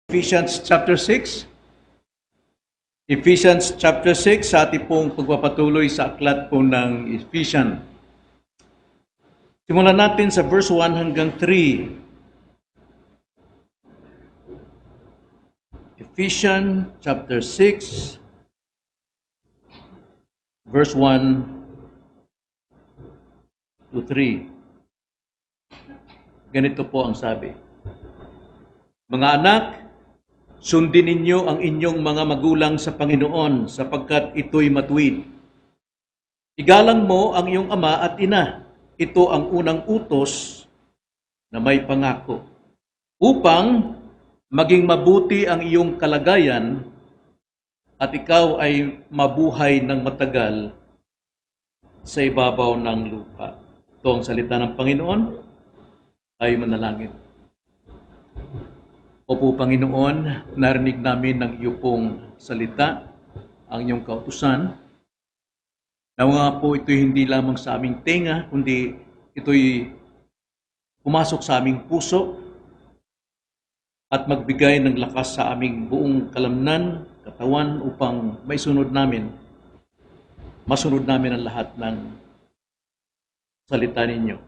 Ephesians chapter 6. Ephesians chapter 6, sa ating pong pagpapatuloy sa aklat po ng Ephesians. Simulan natin sa verse 1 hanggang 3. Ephesians chapter 6, verse 1 to 3. Ganito po ang sabi. Mga anak, sundin ninyo ang inyong mga magulang sa Panginoon sapagkat ito'y matuwid. Igalang mo ang iyong ama at ina. Ito ang unang utos na may pangako. Upang maging mabuti ang iyong kalagayan at ikaw ay mabuhay ng matagal sa ibabaw ng lupa. Ito ang salita ng Panginoon ay manalangin. Opo, Panginoon, narinig namin ng iyo pong salita, ang iyong kautusan. Nawa po ito'y hindi lamang sa aming tenga, kundi ito'y pumasok sa aming puso at magbigay ng lakas sa aming buong kalamnan, katawan, upang maisunod namin, masunod namin ang lahat ng salita ninyo.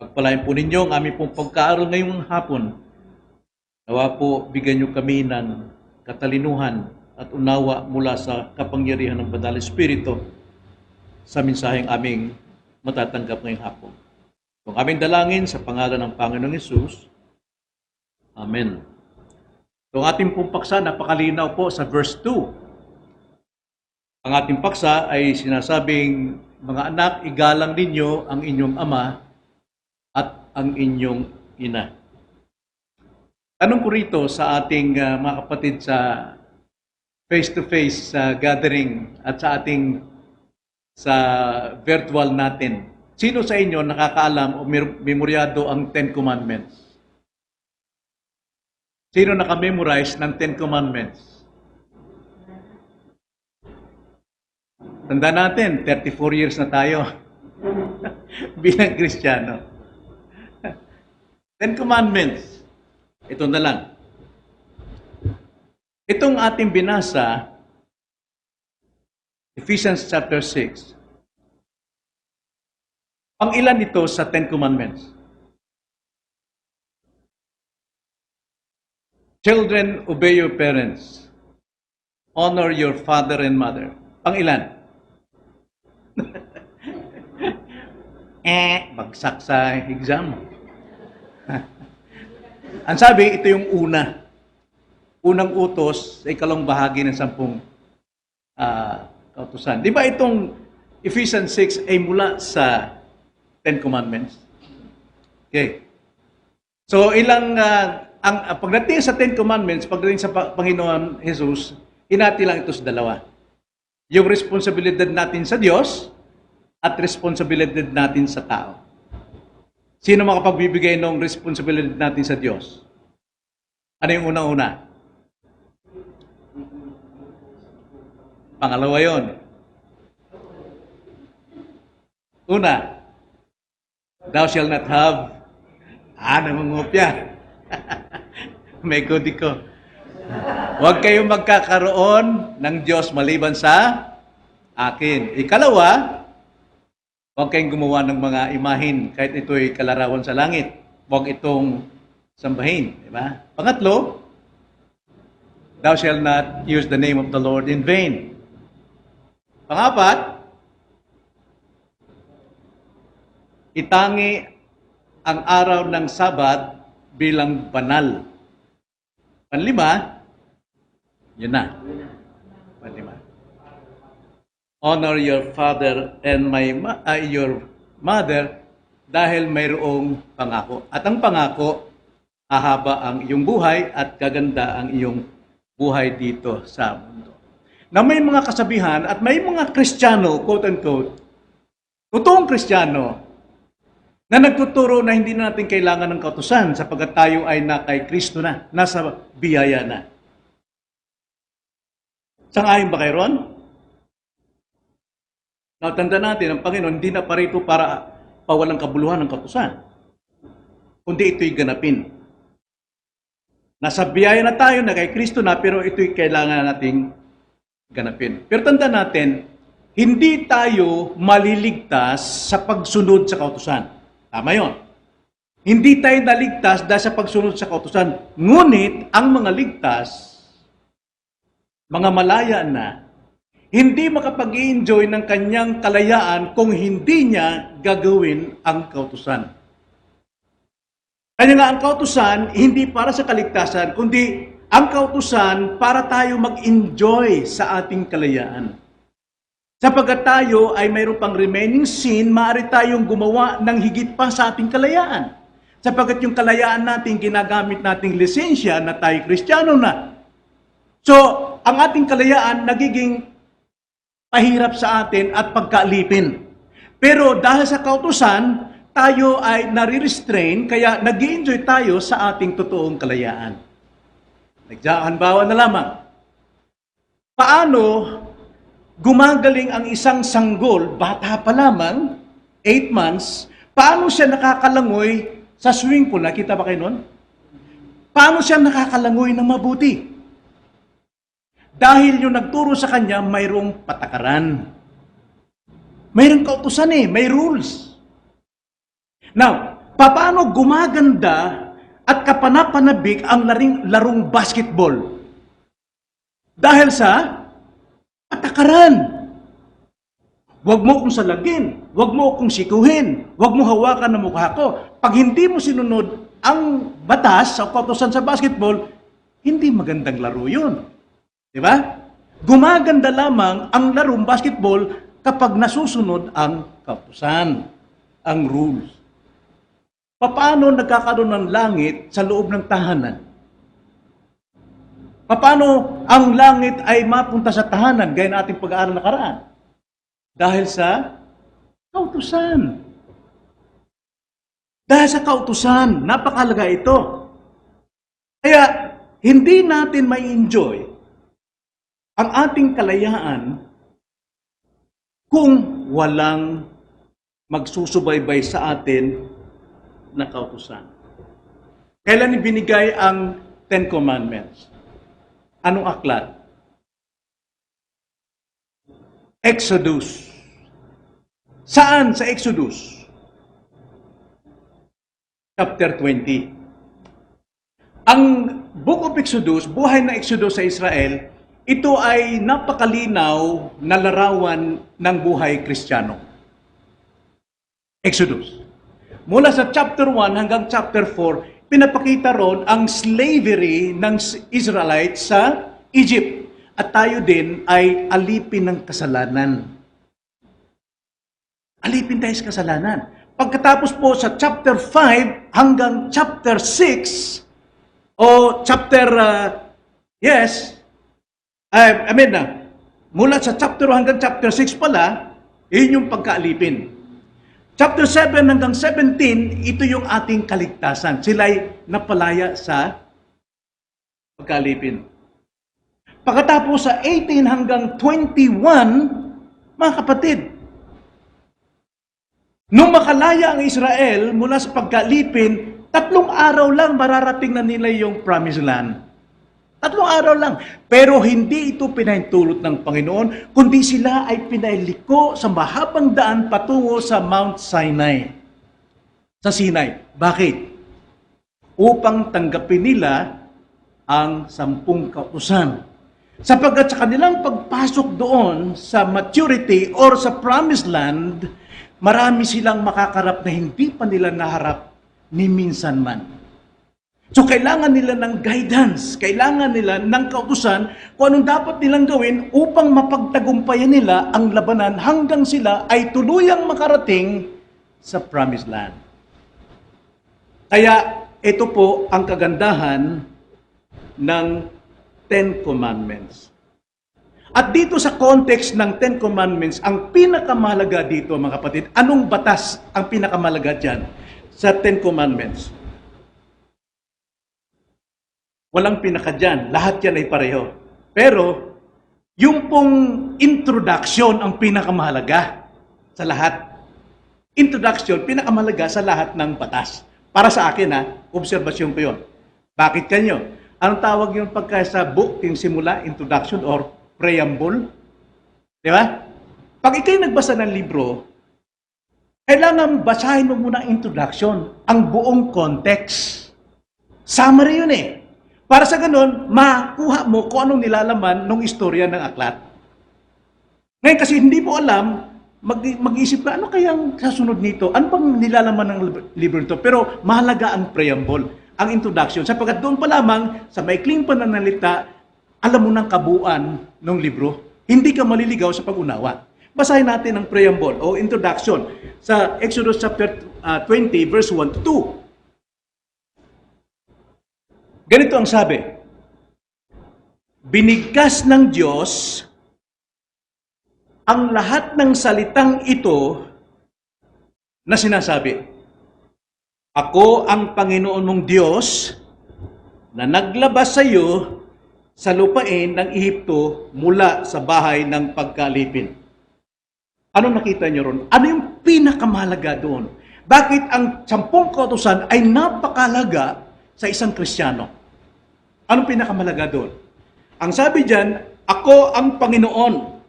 Pagpalain po ninyo ang aming pong pagkaaral ngayong hapon. Nawa po, bigyan niyo kami ng katalinuhan at unawa mula sa kapangyarihan ng Banal Espiritu sa mensaheng aming matatanggap ngayong hapon. Kung aming dalangin sa pangalan ng Panginoong Hesus. Amen. Itong ating pong paksa, napakalinaw po sa verse 2. Ang ating paksa ay sinasabing, mga anak, igalang ninyo ang inyong ama at ang inyong ina. Tanong ko rito sa ating mga kapatid sa face-to-face gathering at sa ating sa virtual natin. Sino sa inyo nakakaalam o memoryado ang Ten Commandments? Sino nakamemorize ng Ten Commandments? Tanda natin, 34 years na tayo bilang Kristiyano. Ten Commandments. Ito na lang. Itong ating binasa, Ephesians chapter 6. Ang ilan ito sa Ten Commandments? Children, obey your parents. Honor your father and mother. Ang ilan? Bagsak sa exam. Ang sabi, ito yung una. Unang utos sa ikalawang bahagi ng 10 kautusan. Di ba itong Ephesians 6 ay mula sa Ten Commandments? Okay. So, pagdating sa Ten Commandments, pagdating sa Panginoon Jesus, hinati lang ito sa dalawa. Yung responsibilidad natin sa Diyos at responsibilidad natin sa tao. Sino makapagbibigay ng responsibilidad natin sa Diyos? Ano yung una-una? Pangalawa yon. Una, thou shalt not have, nangungupya. May kodi ko. Huwag kayong magkakaroon ng Diyos maliban sa akin. Ikalawa, huwag kayong gumawa ng mga imahin kahit ito'y kalarawan sa langit. Huwag itong sambahin. Diba? Pangatlo, thou shalt not use the name of the Lord in vain. Pangapat, itangi ang araw ng Sabat bilang banal. Panlima, yun na. Panlima. Honor your father and your mother dahil mayroong pangako. At ang pangako, hahaba ang iyong buhay at gaganda ang iyong buhay dito sa mundo. Na may mga kasabihan at may mga Kristiyano, quote-unquote, totoong Kristiyano, na nagtuturo na hindi natin kailangan ng kautusan sapagkat tayo ay na kay Kristo na, nasa biyaya na. Sang-ayon ba kayo ron? Now, tanda natin, ang Panginoon hindi na parito para pawalang kabuluhan ng kautusan, kundi ito'y ganapin. Nasa biyaya na tayo na kay Kristo na, pero ito'y kailangan nating ganapin. Pero tandaan natin, hindi tayo maliligtas sa pagsunod sa kautusan. Tama yun. Hindi tayo naligtas dahil sa pagsunod sa kautusan. Ngunit, ang mga ligtas, mga malaya na, hindi makapag-i-enjoy ng kanyang kalayaan kung hindi niya gagawin ang kautusan. Kaya nga ang kautusan, hindi para sa kaligtasan, kundi ang kautusan para tayo mag-enjoy sa ating kalayaan. Sapagkat tayo ay mayroon pang remaining sin, maaari tayong gumawa ng higit pa sa ating kalayaan. Sapagkat yung kalayaan natin, ginagamit nating lisensya na tayo Kristiyano na. So, ang ating kalayaan nagiging pahirap sa atin at pagkaalipin. Pero dahil sa kautusan, tayo ay nare-restrain, kaya nag-enjoy tayo sa ating totoong kalayaan. Naghahanbawa na lamang. Paano gumagaling ang isang sanggol, bata pa lamang, 8 months, paano siya nakakalangoy sa swimming pool? Nakita ba kayo nun? Paano siya nakakalangoy ng mabuti? Dahil yung nagturo sa kanya, mayroong patakaran. Mayroong kautusan may rules. Now, paano gumaganda at kapanapanabik ang larong basketball? Dahil sa patakaran. Huwag mo kong salagin, huwag mo kong sikuhin, huwag mo hawakan ng mukha ko. Pag hindi mo sinunod ang batas o kautusan sa basketball, hindi magandang laro yun. Di ba? Gumaganda lamang ang larong basketball kapag nasusunod ang kautusan, ang rules. Paano nagkakaroon ng langit sa loob ng tahanan? Paano ang langit ay mapunta sa tahanan gaya ng ating pag-aaral nakaraan? Dahil sa kautusan. Dahil sa kautusan, napakalaga ito. Kaya, hindi natin may enjoy ang ating kalayaan kung walang magsusubaybay sa atin na kautusan. Kailan ibinigay ang Ten Commandments? Anong aklat? Exodus. Saan sa Exodus? Chapter 20. Ang Book of Exodus, buhay na Exodus sa Israel, ito ay napakalinaw na larawan ng buhay Kristiyano. Exodus. Mula sa chapter 1 hanggang chapter 4, pinapakita ron ang slavery ng Israelites sa Egypt. At tayo din ay alipin ng kasalanan. Alipin tayo sa kasalanan. Pagkatapos po sa chapter 5 hanggang chapter 6, o chapter, mula sa chapter 1 hanggang chapter 6 pala, yun yung pagkaalipin. Chapter 7 hanggang 17, ito yung ating kaligtasan. Sila'y napalaya sa pagkalipin. Pagkatapos sa 18 hanggang 21, mga kapatid, nung makalaya ang Israel mula sa pagkalipin, 3 araw lang mararating na nila yung promised land. 3 araw lang. Pero hindi ito pinahintulot ng Panginoon, kundi sila ay pinailiko sa mahabang daan patungo sa Mount Sinai. Sa Sinai. Bakit? Upang tanggapin nila ang 10 kautusan. Sapagkat sa kanilang pagpasok doon sa maturity or sa promised land, marami silang makakarap na hindi pa nila naharap ni minsan man. So, kailangan nila ng guidance, kailangan nila ng kautusan kung anong dapat nilang gawin upang mapagtagumpayan nila ang labanan hanggang sila ay tuluyang makarating sa promised land. Kaya, ito po ang kagandahan ng Ten Commandments. At dito sa context ng Ten Commandments, ang pinakamahalaga dito, mga kapatid, anong batas ang pinakamahalaga dyan sa Ten Commandments? Walang pinaka dyan. Lahat yan ay pareho. Pero, yung pong introduction ang pinakamahalaga sa lahat. Introduction, pinakamahalaga sa lahat ng batas. Para sa akin, obserbasyon ko yun. Bakit kanyo? Anong tawag yung pagka sa book, yung simula, introduction or preamble? Di ba? Pag ikay nagbasa ng libro, kailangan basahin mo muna ang introduction, ang buong context. Summary yun eh. Para sa ganun, makuha mo kung anong nilalaman ng istorya ng aklat. Ngayon kasi hindi mo alam, mag-isip ka, ano kayang kasunod nito? Ano bang nilalaman ng libro nito? Pero mahalaga ang preamble, ang introduction. Sapagkat doon pa lamang, sa maikling pananalita, alam mo ng kabuuan ng libro. Hindi ka maliligaw sa pag-unawa. Basahin natin ang preamble o introduction sa Exodus chapter 20, verse 1 to 2. Ganito ang sabi, binigkas ng Diyos ang lahat ng salitang ito na sinasabi, ako ang Panginoon mong Diyos na naglabas sa iyo sa lupain ng Ehipto mula sa bahay ng pagkalipin. Ano nakita niyo ron? Ano yung pinakamahalaga doon? Bakit ang 10 kautusan ay napakahalaga sa isang Kristiyano? Anong pinakamahalaga doon? Ang sabi diyan, ako ang Panginoon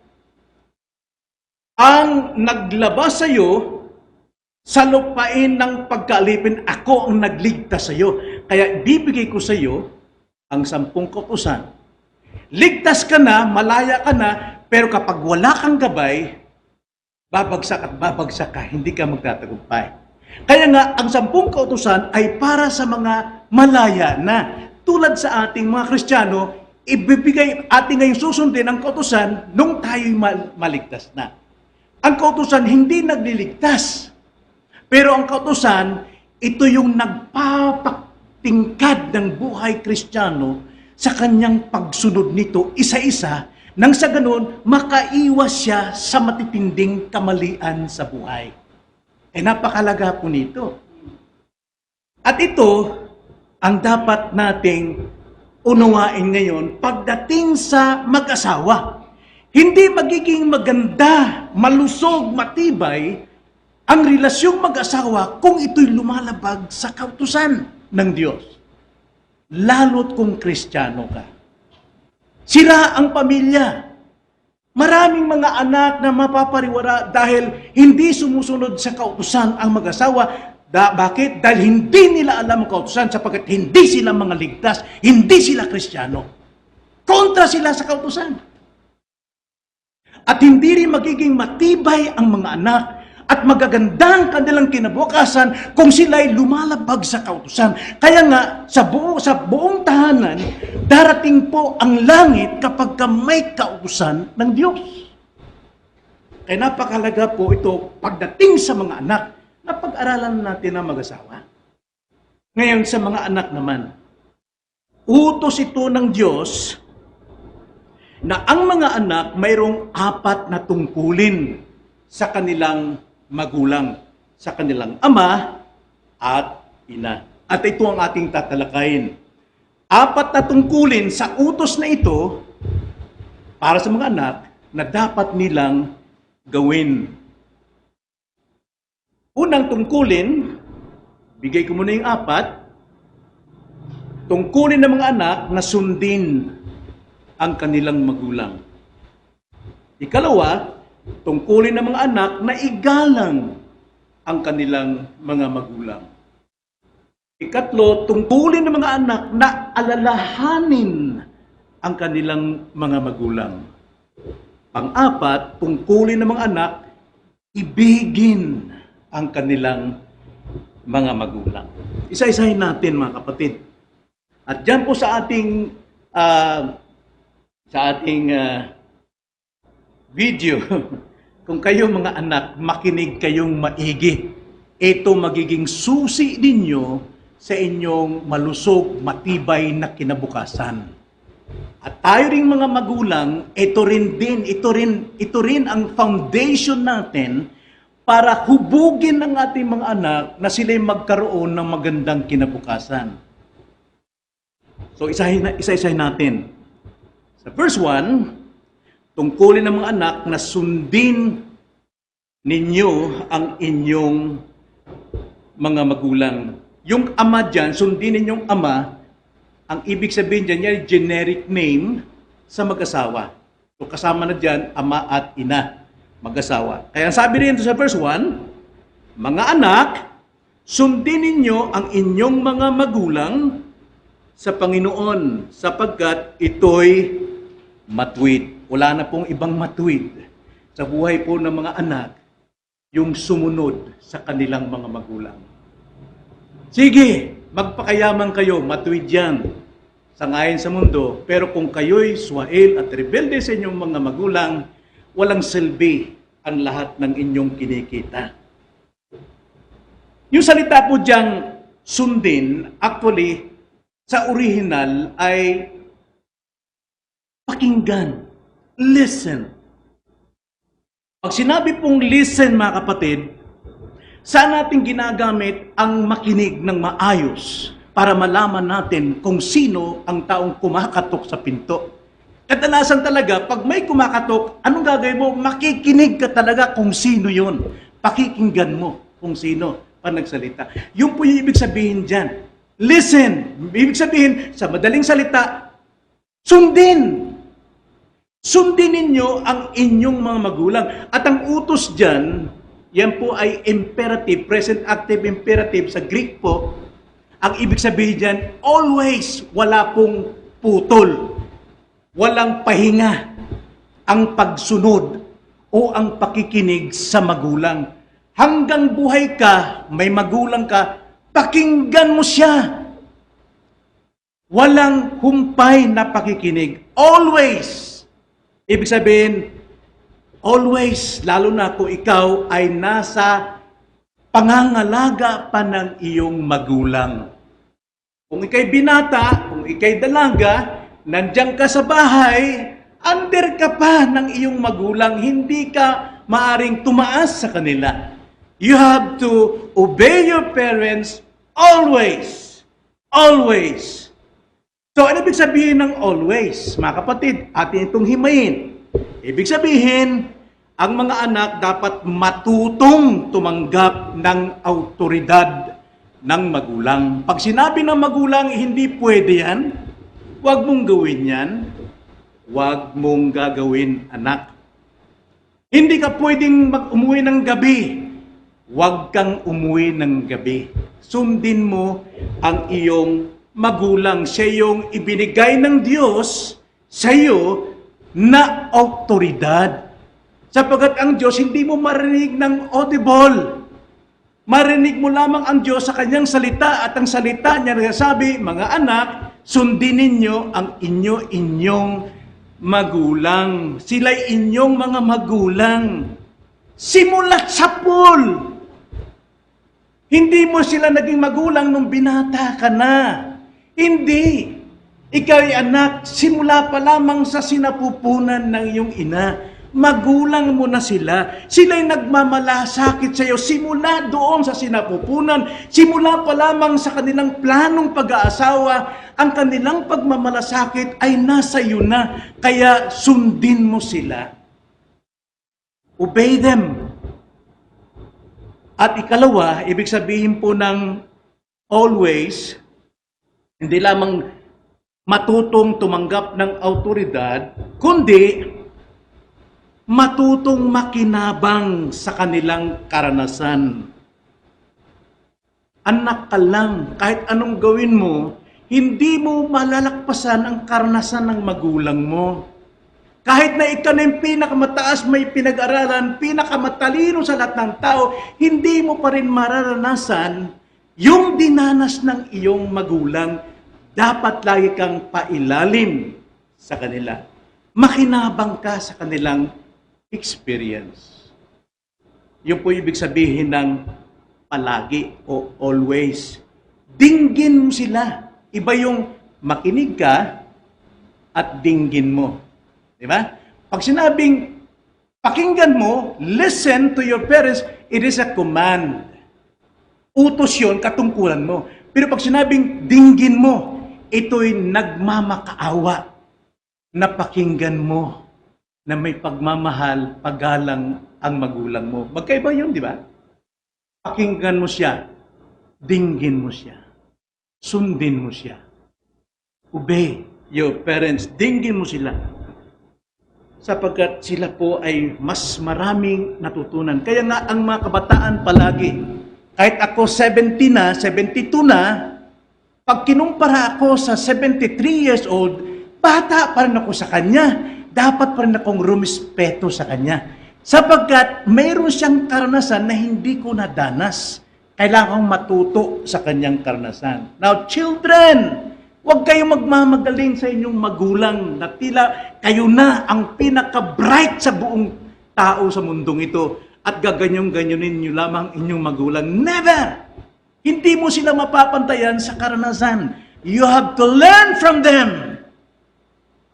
ang naglabas sa iyo sa lupain ng pagkalipin, ako ang nagligtas sa iyo. Kaya bibigay ko sa iyo ang 10 kautusan. Ligtas ka na, malaya ka na, pero kapag wala kang gabay, babagsak ka, hindi ka magtatagumpay. Kaya nga, ang 10 kautusan ay para sa mga malaya na. Tulad sa ating mga Kristiyano, ibibigay ating ngayong susundin ang kautusan nung tayo'y maligtas na. Ang kautusan hindi nagliligtas. Pero ang kautusan, ito yung nagpapatingkad ng buhay Kristiyano sa kanyang pagsunod nito isa-isa nang sa ganun, makaiwas siya sa matitinding kamalian sa buhay. Napakalaga po nito. At ito, ang dapat nating unawain ngayon pagdating sa mag-asawa. Hindi magiging maganda, malusog, matibay ang relasyong mag-asawa kung ito'y lumalabag sa kautusan ng Diyos. Lalo't kung Kristiyano ka. Sira ang pamilya. Maraming mga anak na mapapariwara dahil hindi sumusunod sa kautusan ang mag-asawa. Bakit? Dahil hindi nila alam ang kautusan sapagkat hindi sila mga ligtas, hindi sila Kristiyano. Kontra sila sa kautusan. At hindi rin magiging matibay ang mga anak at magaganda ang kanilang kinabukasan kung sila'y lumalabag sa kautusan. Kaya nga, sa buong tahanan, darating po ang langit kapag may kautusan ng Diyos. Kaya napakalaga po ito pagdating sa mga anak na pag-aralan natin ang mag-asawa. Ngayon sa mga anak naman, utos ito ng Diyos na ang mga anak mayroong 4 na tungkulin sa kanilang magulang, sa kanilang ama at ina. At ito ang ating tatalakayin. 4 na tungkulin sa utos na ito para sa mga anak na dapat nilang gawin. Unang tungkulin, bigay ko muna yung 4, tungkulin ng mga anak na sundin ang kanilang magulang. Ikalawa, tungkulin ng mga anak na igalang ang kanilang mga magulang. Ikatlo, tungkulin ng mga anak na alalahanin ang kanilang mga magulang. Pang-4, tungkulin ng mga anak, ibigin ang kanilang mga magulang. Isa-isahin natin mga kapatid. At dyan po sa ating video, kung kayo mga anak, makinig kayong maigi. Ito magiging susi ninyo sa inyong malusog, matibay na kinabukasan. At tayo ring mga magulang, ito rin ang foundation natin para hubugin ng ating mga anak na sila'y magkaroon ng magandang kinabukasan. So isa-isahin natin. Sa verse 1, tungkulin ng mga anak na sundin ninyo ang inyong mga magulang. Yung ama dyan, sundin ninyong ama Ang ibig sabihin dyan, yan generic name sa mag-asawa. So kasama na dyan, ama at ina, mag-asawa. Kaya sabi rin ito sa verse 1, mga anak, sundin ninyo ang inyong mga magulang sa Panginoon sapagkat ito'y matuwid. Wala na pong ibang matuwid sa buhay po ng mga anak yung sumunod sa kanilang mga magulang. Sige, magpakayaman kayo, matuwid yan sa ngayon sa mundo, pero kung kayo'y suwail at rebelde sa inyong mga magulang, walang silbi ang lahat ng inyong kinikita. Yung salita po diyang sundin, actually, sa original ay pakinggan, listen. Pag sinabi pong listen, mga kapatid, saan natin ginagamit ang makinig ng maayos para malaman natin kung sino ang taong kumakatok sa pinto. Kadalasan talaga, pag may kumakatok, anong gagawin mo? Makikinig ka talaga kung sino yun. Pakikinggan mo kung sino pa nagsalita. Yun po yung ibig sabihin dyan. Listen. Ibig sabihin, sa madaling salita, sundin. Sundin ninyo ang inyong mga magulang. At ang utos dyan, yan po ay imperative, present active imperative sa Greek po. Ang ibig sabihin dyan, always, wala pong putol. Walang pahinga ang pagsunod o ang pakikinig sa magulang. Hanggang buhay ka, may magulang ka, pakinggan mo siya. Walang humpay na pakikinig. Always. Ibig sabihin, always, lalo na kung ikaw ay nasa pangangalaga pa ng iyong magulang. Kung ikay binata, kung ikay dalaga, nandiyan ka sa bahay, under ka pa ng iyong magulang, hindi ka maaring tumaas sa kanila. You have to obey your parents always. Always. So, ano ibig sabihin ng always? Mga kapatid, atin itong himayin. Ibig sabihin, ang mga anak dapat matutong tumanggap ng autoridad ng magulang. Pag sinabi ng magulang, hindi pwede yan, huwag mong gawin yan, huwag mong gagawin, anak. Hindi ka pwedeng umuwi ng gabi, huwag kang umuwi ng gabi. Sundin mo ang iyong magulang. Siya yung ibinigay ng Diyos sa iyo na autoridad. Sapagkat ang Diyos hindi mo marinig ng audible. Marinig mo lamang ang Diyos sa kanyang salita at ang salita niya nagsasabi, mga anak, sundin ninyo ang inyong magulang. Sila'y inyong mga magulang. Simulat sa pool. Hindi mo sila naging magulang nung binata ka na. Hindi. Ikaw ay anak, simula pa lamang sa sinapupunan ng iyong ina. Magulang mo na sila. Sila'y nagmamalasakit sa iyo. Simula doon sa sinapupunan. Simula pa lamang sa kanilang planong pag-aasawa. Ang kanilang pagmamalasakit ay nasa iyo na. Kaya sundin mo sila. Obey them. At ikalawa, ibig sabihin po ng always, hindi lamang matutong tumanggap ng autoridad, kundi matutong makinabang sa kanilang karanasan. Anak ka lang, kahit anong gawin mo, hindi mo malalakpasan ang karanasan ng magulang mo. Kahit na ikaw na yung pinakamataas, may pinag-aralan, pinakamatalino sa lahat ng tao, hindi mo pa rin mararanasan yung dinanas ng iyong magulang. Dapat lagi kang pailalim sa kanila. Makinabang ka sa kanilang experience. Yun po ibig sabihin ng palagi o always. Dinggin mo sila. Iba yung makinig ka at dinggin mo. Di ba? Pag sinabing pakinggan mo, listen to your parents, it is a command. Utos yun, katungkulan mo. Pero pag sinabing dinggin mo, ito'y nagmamakaawa na pakinggan mo na may pagmamahal, paggalang ang magulang mo. Magkaiba yun, di ba? Pakinggan mo siya, dinggin mo siya, sundin mo siya. Obey your parents. Dinggin mo sila. Sapagkat sila po ay mas maraming natutunan. Kaya nga ang mga kabataan palagi, kahit ako 70 na, 72 na, pag kinumpara ako sa 73 years old, bata pa rin ako sa kanya. Dapat pa rin akong rumispeto sa kanya. Sapagkat mayroon siyang karanasan na hindi ko nadanas. Kailangan matuto sa kanyang karanasan. Now, children, huwag kayong magmamagaling sa inyong magulang na tila kayo na ang pinaka-bright sa buong tao sa mundong ito at gaganyan-ganyanin nyo lamang inyong magulang. Never! Hindi mo sila mapapantayan sa karanasan. You have to learn from them.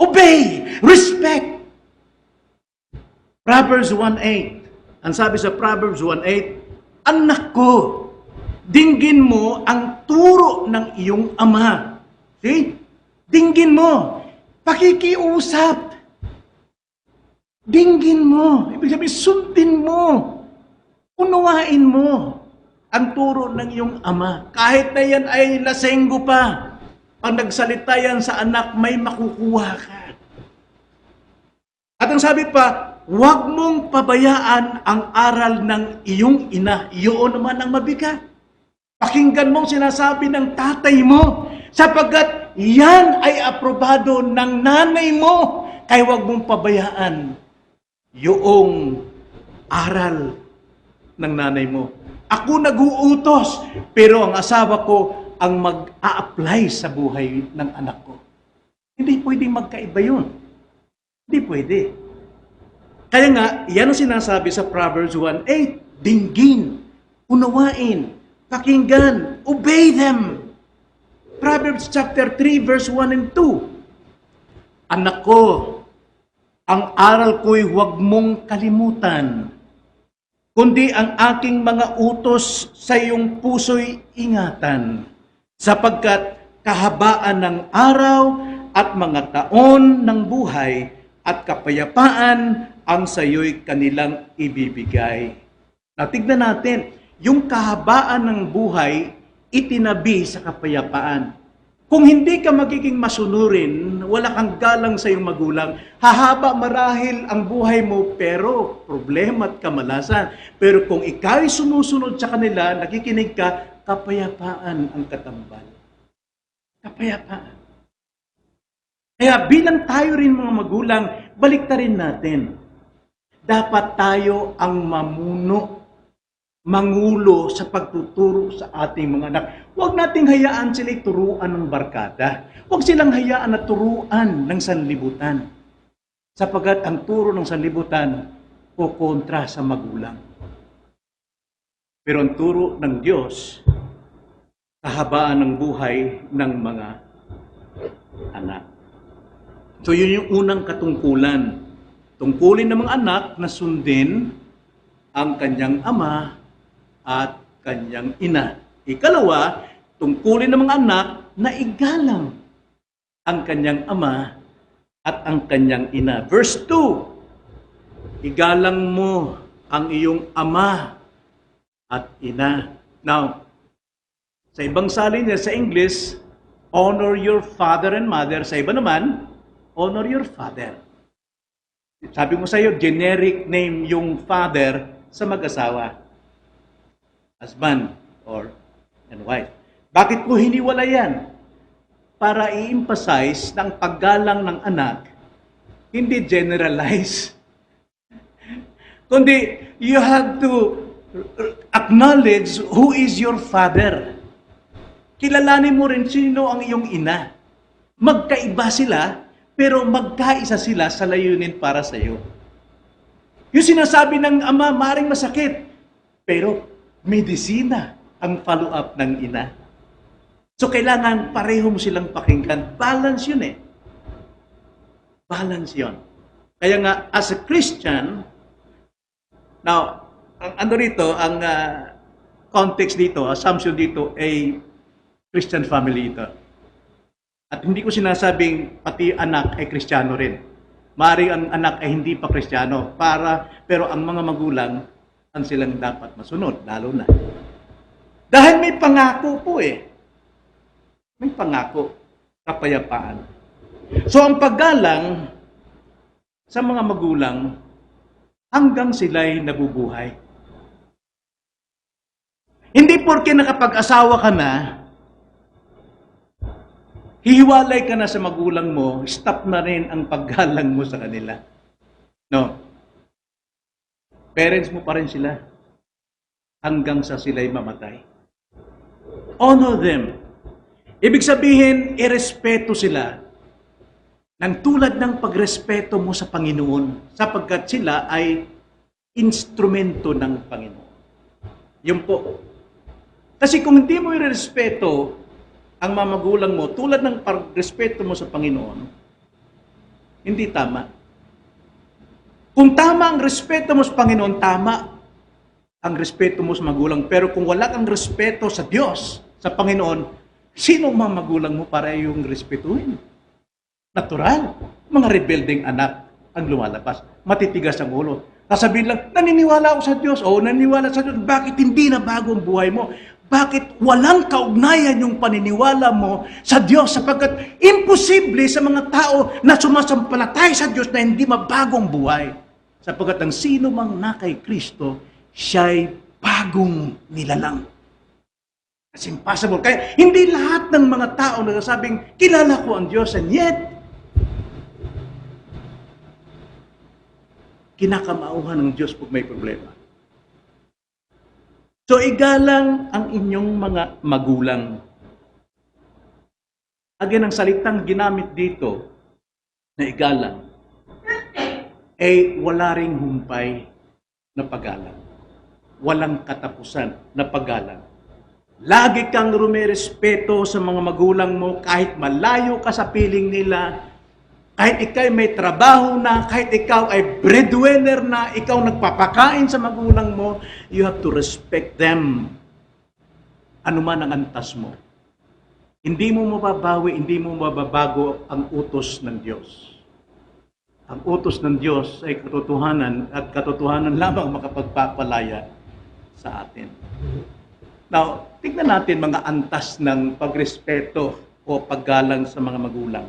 Obey! Respect! Proverbs 1:8. Ang sabi sa Proverbs 1:8, anak ko, dinggin mo ang turo ng iyong ama. See? Dinggin mo. Pakikiusap. Dinggin mo. Ibig sabihin, sundin mo. Unawain mo ang turo ng iyong ama. Kahit na yan ay lasenggo pa. Pag nagsalita yan sa anak, may makukuha ka. At ang sabi pa, huwag mong pabayaan ang aral ng iyong ina. Iyon naman ang mabigat. Pakinggan mo sinasabi ng tatay mo, sapagkat yan ay aprobado ng nanay mo. Kaya huwag mong pabayaan yung aral ng nanay mo. Ako nag-uutos, pero ang asawa ko ang mag-a-apply sa buhay ng anak ko. Hindi pwedeng magkaiba yun. Hindi pwede. Kaya nga, yan ang sinasabi sa Proverbs 1:8. Dinggin, unawain, pakinggan, obey them. Proverbs chapter 3, verse 1 and 2. Anak ko, ang aral ko'y huwag mong kalimutan, kundi ang aking mga utos sa iyong puso'y ingatan, sapagkat kahabaan ng araw at mga taon ng buhay at kapayapaan ang sayo'y kanilang ibibigay. Tignan natin, yung kahabaan ng buhay, itinabi sa kapayapaan. Kung hindi ka magiging masunurin, wala kang galang sa iyong magulang, hahaba marahil ang buhay mo, pero problema at kamalasan. Pero kung ikaw ay sumusunod sa kanila, nakikinig ka, kapayapaan ang katambal. Kapayapaan. Kaya bilang tayo rin mga magulang, baliktarin natin. Dapat tayo ang mangulo sa pagtuturo sa ating mga anak. Huwag nating hayaan sila turuan ng barkada. Huwag silang hayaan na turuan ng sanlibutan. Sapagkat ang turo ng sanlibutan o kontra sa magulang. Pero ang turo ng Diyos, kahabaan ng buhay ng mga anak. So yun yung unang katungkulan. Tungkulin ng mga anak na sundin ang kanyang ama at kanyang ina. Ikalawa, tungkulin ng mga anak na igalang ang kanyang ama at ang kanyang ina. Verse 2, igalang mo ang iyong ama at ina. Now, sa ibang salin niya sa English, honor your father and mother. Sa iba naman, honor your father. Sabi mo sa iyo, generic name yung father sa mag-asawa. Husband or and wife. Bakit ko hiniwala yan? Para i-emphasize na ang paggalang ng anak, hindi generalize. Kundi, you have to acknowledge who is your father. Kilalanin mo rin sino ang iyong ina. Magkaiba sila, pero magkaisa sila sa layunin para sa iyo. Yung sinasabi ng ama, maring masakit, pero medisina ang follow-up ng ina. So kailangan pareho mo silang pakinggan. Balance yun eh. Balance yun. Kaya nga, as a Christian, now, ang context dito, assumption dito, ay Christian family ito. At hindi ko sinasabing pati anak ay Kristiyano rin. Maaring ang anak ay hindi pa Kristiyano, pero ang mga magulang, ang silang dapat masunod, lalo na. Dahil may pangako po eh. May pangako. kapayapaan. So ang paggalang sa mga magulang hanggang sila'y nabubuhay. Hindi porke nakapag-asawa ka na, hihiwalay ka na sa magulang mo, stop na rin ang paggalang mo sa kanila. No. Parents mo pa rin sila hanggang sa sila'y mamatay. Honor them. Ibig sabihin, irespeto sila ng tulad ng pagrespeto mo sa Panginoon sapagkat sila ay instrumento ng Panginoon. Yun po. Kasi kung hindi mo irespeto ang mga magulang mo tulad ng pagrespeto mo sa Panginoon, hindi tama. Kung tama ang respeto mo sa Panginoon, tama ang respeto mo sa magulang. Pero kung wala kang respeto sa Diyos, sa Panginoon, sino ang mga magulang mo para yung respetuhin? Natural. Mga rebelding anak ang lumalabas. Matitigas ang ulo. Sasabihin lang, naniniwala ako sa Diyos. Oo, naniniwala sa Diyos. Bakit hindi na bago ang buhay mo? Bakit walang kaugnayan yung paniniwala mo sa Diyos? Sapagkat imposible sa mga tao na sumasampalatay sa Diyos na hindi mabagong buhay. Sapagkat ang sino mang na kay Kristo, siya'y bagong nilalang. It's impossible. Kaya hindi lahat ng mga tao nagsasabing, kilala ko ang Diyos, and yet, kinakamauhan ng Diyos pag may problema. So, igalang ang inyong mga magulang. Again, ang salitang ginamit dito na igalang ay wala ring humpay na paggalang. Walang katapusan na paggalang. Lagi kang rumirespeto sa mga magulang mo kahit malayo ka sa piling nila, kahit ikaw may trabaho na, kahit ikaw ay breadwinner na, ikaw nagpapakain sa magulang mo, you have to respect them. Ano man ang antas mo. Hindi mo mababawi, hindi mo mababago ang utos ng Diyos. Ang utos ng Diyos ay katotohanan at katotohanan lamang makapagpapalaya sa atin. Now, tignan natin mga antas ng pagrespeto o paggalang sa mga magulang.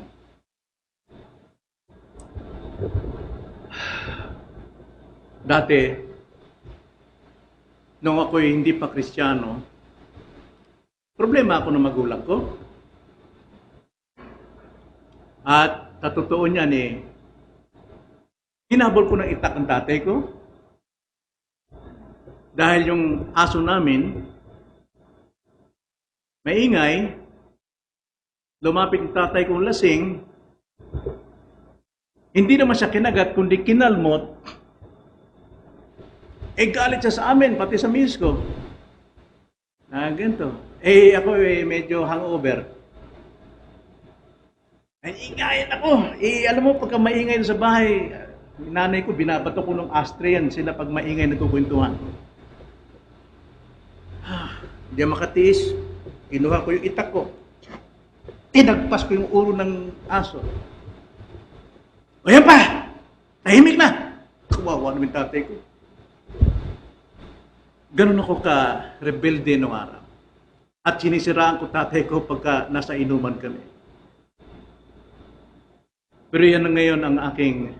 Dati, nung ako'y hindi pa Kristiyano, problema ako ng magulang ko. At sa totoo niyan hinabol ko ng itak ang tatay ko. Dahil yung aso namin, maingay, lumapit yung tatay kong lasing, hindi naman siya kinagat, kundi kinalmot, galit siya sa amin, pati sa miss ko. Ganito. Ako medyo hangover. Ingayan ako. Alam mo, pagka maingay sa bahay, nanay ko, binabato ko ng ashtray yan, sila pag maingay nagkukwentuhan. Hindi makatiis, kinuha ko yung itak ko. Tinagpas ko yung ulo ng aso. O yan pa! Tahimik na! Kawawa namin tatay ko. Ganun ako ka-rebelde noong araw. At sinisiraan ko tatay ko pagka nasa inuman kami. Pero yan na ngayon ang aking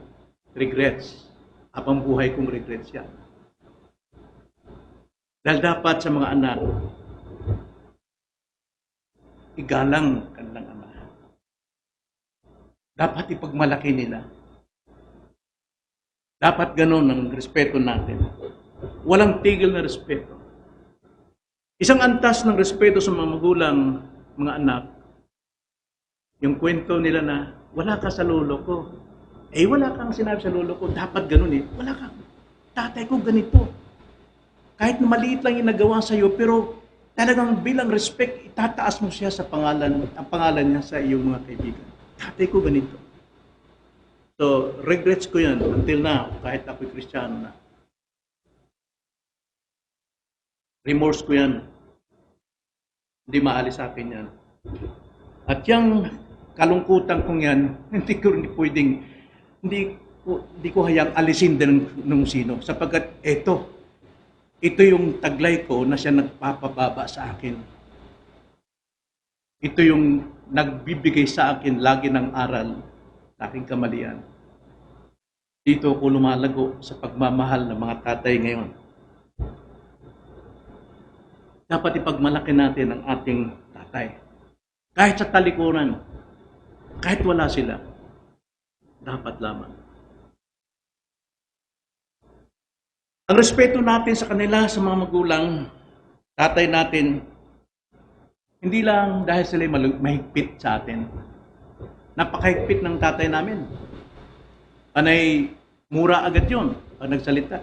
regrets. Habang buhay kong regrets yan. Dahil dapat sa mga anak, igalang kanilang ama. Dapat ipagmalaki nila. Dapat ganun ang respeto natin. Walang tigil na respeto. Isang antas ng respeto sa mga magulang, mga anak, yung kwento nila na, wala ka sa lolo ko. Wala kang sinabi sa lolo ko. Dapat ganun Wala ka. Tatay ko ganito. Kahit na maliit lang yung nagawa sa'yo, pero talagang bilang respect, itataas mo siya sa pangalan, ang pangalan niya sa iyong mga kaibigan. Tatay ko ganito. So, regrets ko yan until now, kahit ako'y Kristiyano na. Remorse ko yan. Hindi maalis sa akin yan. At yung kalungkutan kong yan, hindi ko hayang alisin din ng sino. Sapagkat ito yung taglay ko na siya nagpapababa sa akin. Ito yung nagbibigay sa akin lagi ng aral sa aking kamalian. Dito ako lumalago sa pagmamahal ng mga tatay ngayon. Dapat ipagmalaki natin ang ating tatay. Kahit sa talikuran, kahit wala sila, dapat lamang. Ang respeto natin sa kanila, sa mga magulang, tatay natin, hindi lang dahil sila mahigpit sa atin. Napakahigpit ng tatay namin. Panay mura agad yun pag nagsalita.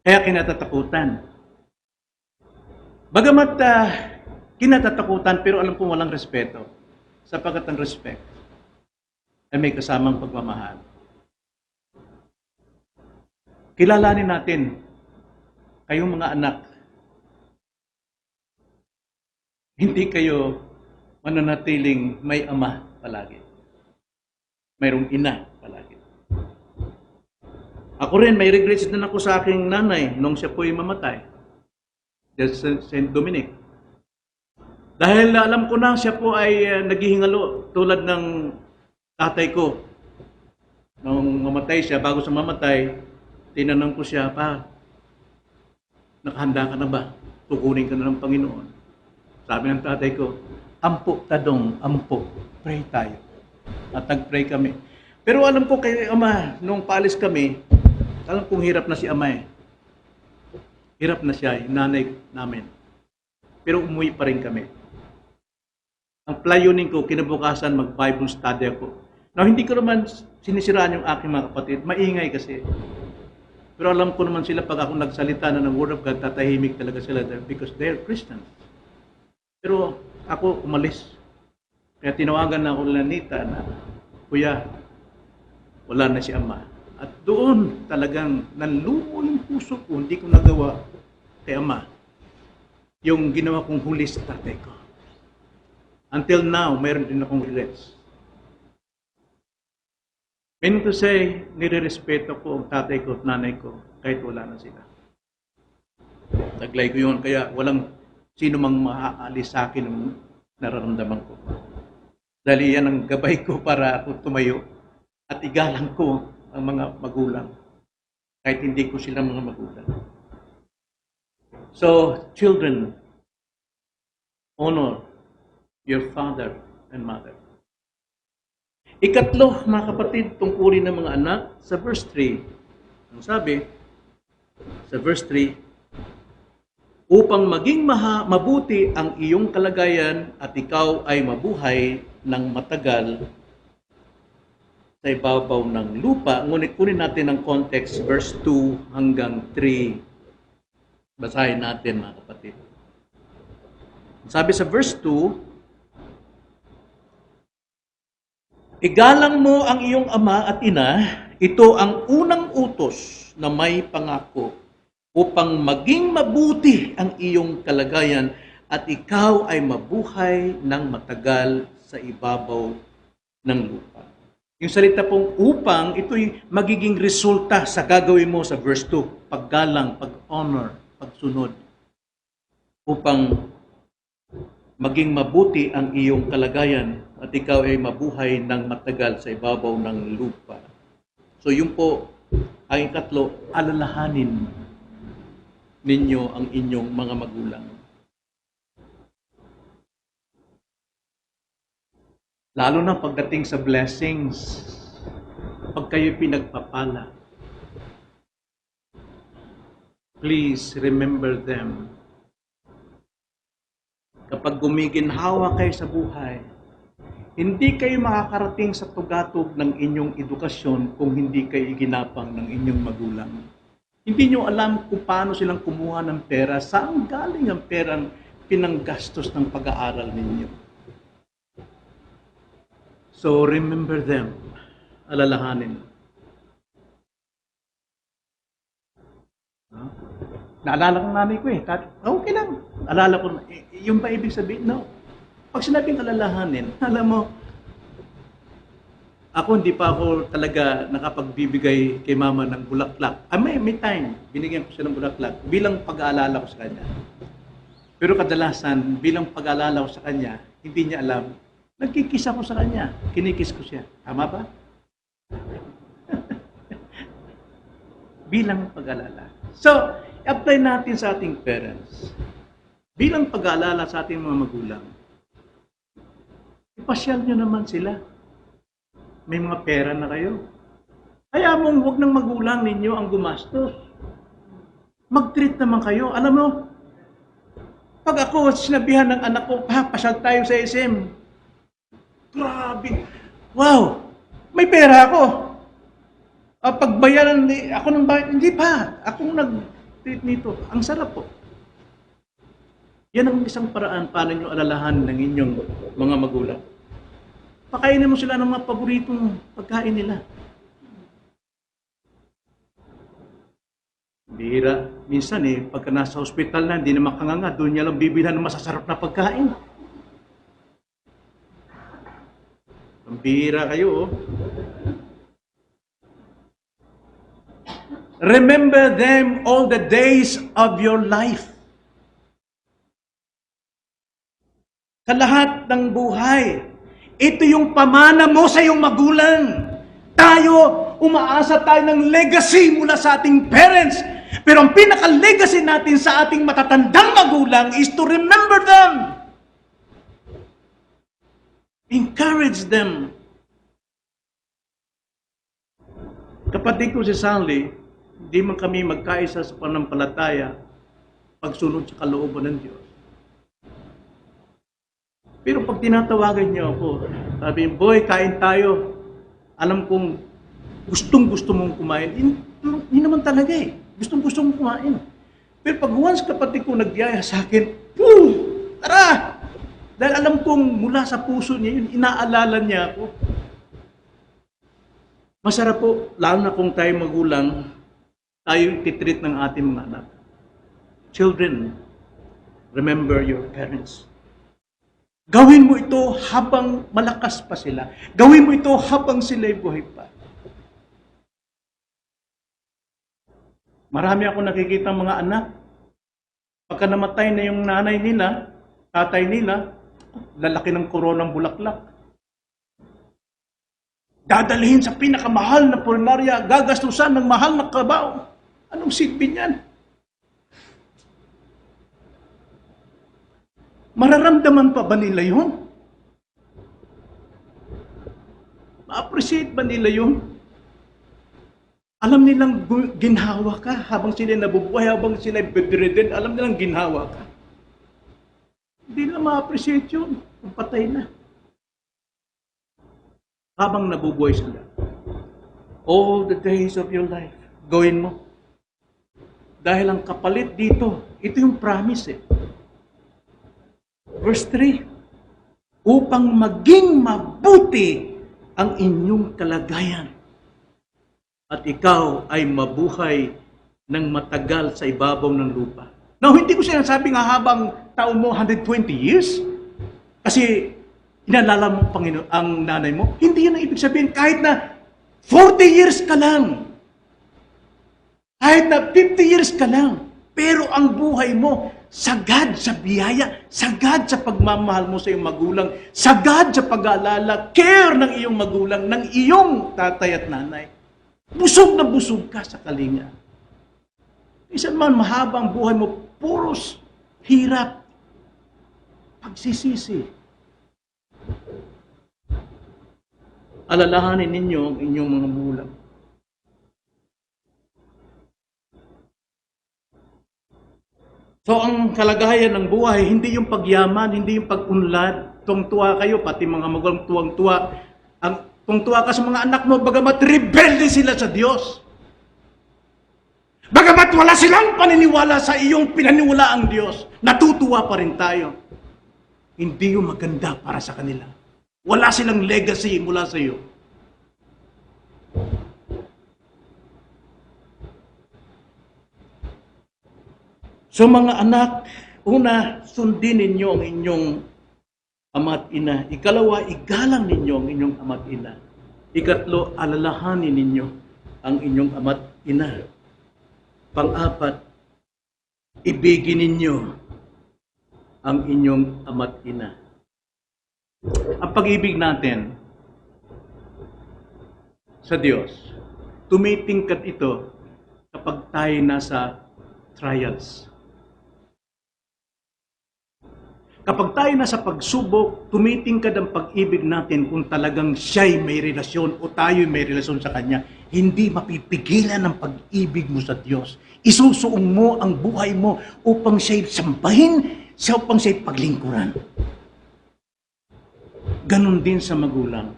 Kaya kinatatakutan. Bagamat kinatatakutan, pero alam kong walang respeto. Sapagkat ang respect ay may kasamang pagmamahal. Kilalanin natin, kayong mga anak, hindi kayo mananatiling may ama palagi. Mayroong ina palagi. Ako rin, may regrets din ako sa aking nanay nung siya po'y mamatay. St. Dominic. Dahil alam ko na siya po ay naghihingalo tulad ng tatay ko. Nung mamatay siya, bago sa mamatay, tinanong ko siya, pa, nakahanda ka na ba? Tukunin ka na ng Panginoon. Sabi ng tatay ko, ampo, tadong, ampo, pray tayo. At nag-pray kami. Pero alam ko kay Ama, nung paalis kami, alam kong hirap na si Ama eh. Hirap na siya, yung nanay namin. Pero umuwi pa rin kami. Ang playunin ko, kinabukasan mag-Bible study ako. Now, hindi ko naman sinisiraan yung aking mga kapatid. Maingay kasi. Pero alam ko naman sila, pag ako nagsalita na ng Word of God, tatahimik talaga sila because they're Christians. Pero ako umalis. Kaya tinawagan na ako nila Nita na, Kuya, wala na si Ama. At doon talagang nanlumo yung puso ko, hindi ko nagawa kay Ama yung ginawa kong huli sa tatay ko. Until now, mayroon din akong regrets. Meaning to say, nire-respeto ko ang tatay ko at nanay ko kahit wala na sila. Taglay ko yun, kaya walang sino mang maaalis sa akin ng nararamdaman ko. Dahil yan ang gabay ko para ako tumayo at igalang ko ang mga magulang kahit hindi ko sila mga magulang. So, children, honor your father and mother. Ikatlo, mga kapatid, tungkulin ng mga anak sa verse 3. Ang sabi, sa verse 3, upang maging mabuti ang iyong kalagayan at ikaw ay mabuhay ng matagal sa ibabaw ng lupa. Ngunit kunin natin ang context, verse 2 hanggang 3. Basahin natin, mga kapatid. Sabi sa verse 2, igalang mo ang iyong ama at ina, ito ang unang utos na may pangako upang maging mabuti ang iyong kalagayan at ikaw ay mabuhay ng matagal sa ibabaw ng lupa. Yung salita pong upang, ito'y magiging resulta sa gagawin mo sa verse 2, paggalang, pag-honor, pagsunod, upang maging mabuti ang iyong kalagayan at ikaw ay mabuhay ng matagal sa ibabaw ng lupa. So yun po, ang ikatlo, alalahanin ninyo ang inyong mga magulang. Lalo na pagdating sa blessings, pag kayo pinagpapala, please remember them. Kapag gumiginhawa kayo sa buhay, hindi kayo makakarating sa tugatog ng inyong edukasyon kung hindi kayo iginapang ng inyong magulang. Hindi nyo alam kung paano silang kumuha ng pera, saan galing ang perang pinanggastos ng pag-aaral ninyo. So remember them, alalahanin. Naalala ko nanay ko eh. Okay lang. Alala ko, yung ba ibig sabihin? No. Pag sinabing alalahanin, alam mo, ako hindi pa ako talaga nakapagbibigay kay mama ng bulaklak. May time, binigyan ko siya ng bulaklak bilang pag-aalala ko sa kanya. Pero kadalasan, bilang pag-alala ko sa kanya, hindi niya alam, nagkikis ako sa kanya, kinikis ko siya. Tama ba? Bilang pag-alala. So, apply natin sa ating parents. Bilang pag-alala sa ating mga magulang, ipasyal nyo naman sila. May mga pera na kayo. Kaya mong huwag ng magulang ninyo ang gumastos. Mag-treat naman kayo. Alam mo, pag ako sinabihan ng anak ko, pasyal tayo sa SM. Grabe. Wow! May pera ako. Pagbayaran ako ng bayad, hindi pa. Akong nag-treat nito. Ang sarap po. Yan ang isang paraan paano nyo alalahan ng inyong mga magulang. Pakainin mo sila ng mga paboritong pagkain nila. Bihira. Minsan pagka nasa hospital na, hindi na makanganga, doon niya lang bibilhan ng masasarap na pagkain. Ang bihira kayo, Remember them all the days of your life. Kalahat ng buhay. Ito yung pamana mo sa iyong magulang. Tayo, umaasa tayo ng legacy mula sa ating parents. Pero ang pinaka-legacy natin sa ating matatandang magulang is to remember them. Encourage them. Kapatid ko si Sally, hindi man kami magkaisa sa pananampalataya pagsunod sa kalooban ng Diyos. Pero pag tinatawagan niyo ako, sabi niyo, boy, kain tayo. Alam kong gustong-gusto mong kumain. Hindi naman talaga Gustong-gusto mong kumain. Pero pag once kapatid ko nagyaya sa akin, tara! Dahil alam kong mula sa puso niya yun, inaalala niya ako. Masarap po, lalo na kung tayo magulang, tayo titreat ng ating mga anak. Children, remember your parents. Gawin mo ito habang malakas pa sila. Gawin mo ito habang sila'y buhay pa. Marami ako nakikita mga anak. Pagka namatay na yung nanay nila, tatay nila, lalaki ng koronang bulaklak. Dadalhin sa pinakamahal na punerarya, gagastusan ng mahal na trabaho. Anong silbi niyan? Mararamdaman pa ba nila yun? Ma-appreciate ba nila yun? Alam nilang ginhawa ka habang sila nabubuhay, habang sila bedridden, alam nilang ginhawa ka. Hindi nila ma-appreciate yun kung patay na. Habang nabubuhay sila. All the days of your life, gawin mo. Dahil ang kapalit dito, ito yung promise Verse 3, upang maging mabuti ang inyong kalagayan at ikaw ay mabuhay ng matagal sa ibabaw ng lupa. Now, hindi ko sinasabing habang taon mo 120 years kasi inalala mo Panginoon ang nanay mo. Hindi yan ang ibig sabihin. Kahit na 40 years ka lang, kahit na 50 years ka lang, pero ang buhay mo, sagad sa biyaya, sagad sa pagmamahal mo sa iyong magulang, sagad sa pag-aalala, care ng iyong magulang, ng iyong tatay at nanay. Busog na busog ka sa kalinga. Isan man mahaba ang buhay mo, puros hirap, pagsisisi. Alalahanin ninyo ang inyong mga magulang. So, ang kalagayan ng buhay, hindi yung pagyaman, hindi yung pag-unlad. Tuwang-tuwa kayo, pati mga magulang tuwang-tuwa. Tuwang-tuwa ka sa mga anak mo, bagamat rebelde sila sa Diyos. Bagamat wala silang paniniwala sa iyong pinaniwalaang Diyos, natutuwa pa rin tayo. Hindi yung maganda para sa kanila. Wala silang legacy mula sa iyo. So mga anak, una, sundin ninyo ang inyong ama at ina. Ikalawa, igalang ninyo ang inyong ama at ina. Ikatlo, alalahanin ninyo ang inyong ama at ina. Pang-apat, ibigin ninyo ang inyong ama't ina. Ang pag-ibig natin sa Diyos, tumitingkad ito kapag tayo nasa trials. Kapag tayo nasa pagsubok, tumitingkad ang pag-ibig natin kung talagang siya'y may relasyon o tayo'y may relasyon sa Kanya. Hindi mapipigilan ang pag-ibig mo sa Diyos. Isusuong mo ang buhay mo upang siya'y sambahin, upang siya'y paglingkuran. Ganon din sa magulang.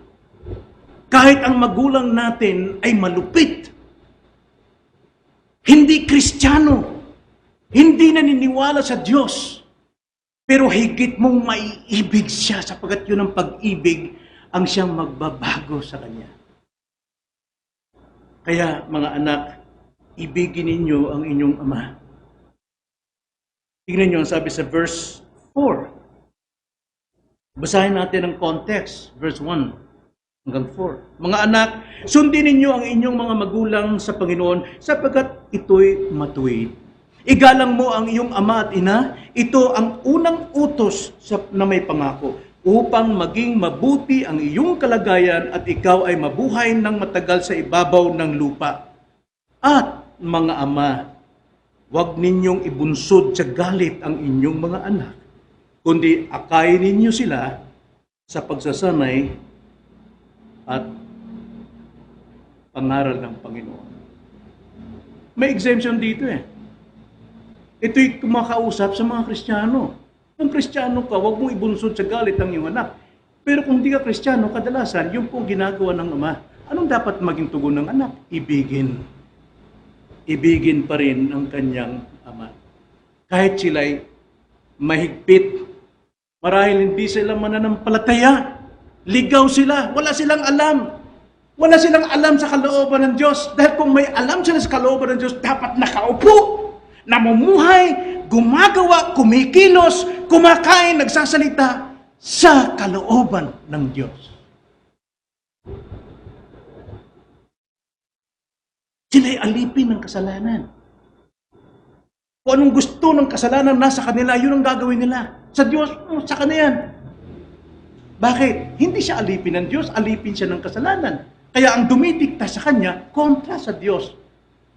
Kahit ang magulang natin ay malupit, hindi Kristiyano, hindi naniniwala sa Diyos, pero higit mong maiibig siya sapagkat yun ang pag-ibig ang siyang magbabago sa Kanya. Kaya mga anak, ibigin ninyo ang inyong ama. Tingnan nyo ang sabi sa verse 4. Basahin natin ang context, verse 1 hanggang 4. Mga anak, sundin ninyo ang inyong mga magulang sa Panginoon sapagkat ito'y matuwid. Igalang mo ang iyong ama at ina, ito ang unang utos na may pangako, upang maging mabuti ang iyong kalagayan at ikaw ay mabuhay ng matagal sa ibabaw ng lupa. At mga ama, huwag ninyong ibunsod sa galit ang inyong mga anak, kundi akayin ninyo sila sa pagsasanay at pangaral ng Panginoon. May exemption dito eh. Ito'y kumakausap sa mga Kristiyano. Kung Kristiyano ka, huwag mong ibunsod sa galit ang iyong anak. Pero kung di ka Kristiyano, kadalasan, yung pong ginagawa ng ama, anong dapat maging tugon ng anak? Ibigin. Ibigin pa rin ang kanyang ama. Kahit sila'y mahigpit, marahil hindi sila mananampalataya, ligaw sila, wala silang alam. Wala silang alam sa kalooban ng Diyos. Dahil kung may alam sila sa kalooban ng Diyos, dapat nakaupo, namumuhay, gumagawa, kumikilos, kumakain, nagsasalita sa kalooban ng Diyos. Sila'y alipin ng kasalanan. Kung anong gusto ng kasalanan nasa kanila, yun ang gagawin nila. Sa Diyos, sa Kanya yan. Bakit? Hindi siya alipin ng Diyos, alipin siya ng kasalanan. Kaya ang dumidikta sa Kanya, kontra sa Diyos,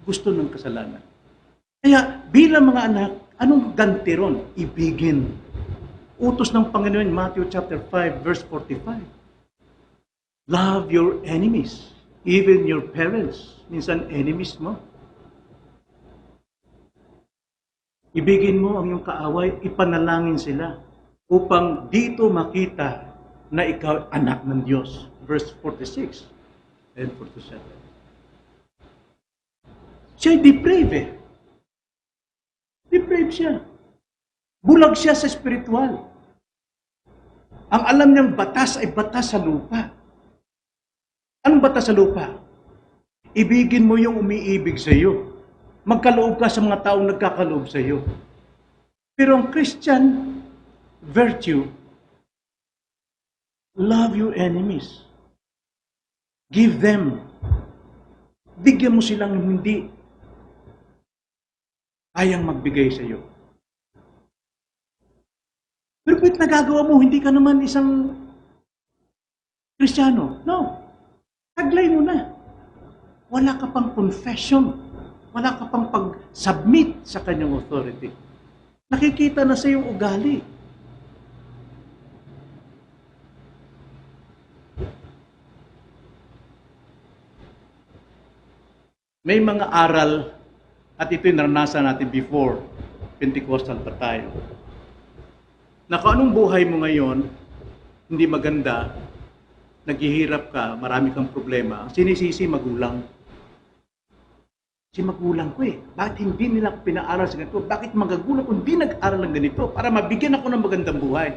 gusto ng kasalanan. Kaya bilang mga anak, anong ganti ron? Ibigin. Utos ng Panginoon, Matthew chapter 5, verse 45. Love your enemies, even your parents. Minsan, enemies mo. Ibigin mo ang iyong kaaway, ipanalangin sila upang dito makita na ikaw anak ng Diyos. Verse 46 and 47. Siya'y depraved eh. Depraved siya. Bulag siya sa spiritual. Ang alam niyang batas ay batas sa lupa. Anong batas sa lupa? Ibigin mo yung umiibig sa iyo. Magkaloob ka sa mga taong nagkakaloob sa iyo. Pero ang Christian virtue, love your enemies. Give them. Bigyan mo silang hindi kayang magbigay sa iyo. Pero kung nagagawa mo, hindi ka naman isang Kristiyano. No. Taglay mo na. Wala ka pang confession. Wala ka pang pag-submit sa kanyang authority. Nakikita na sa iyong ugali. May mga aral, at ito'y naranasan natin before, Pentecostal pa tayo, na kung anong buhay mo ngayon, hindi maganda, naghihirap ka, marami kang problema, ang sinisisi magulang. Si magulang ko eh, bakit hindi nila pinaaral sa ganito? Bakit magagulang ko hindi nag-aral ng ganito para mabigyan ako ng magandang buhay?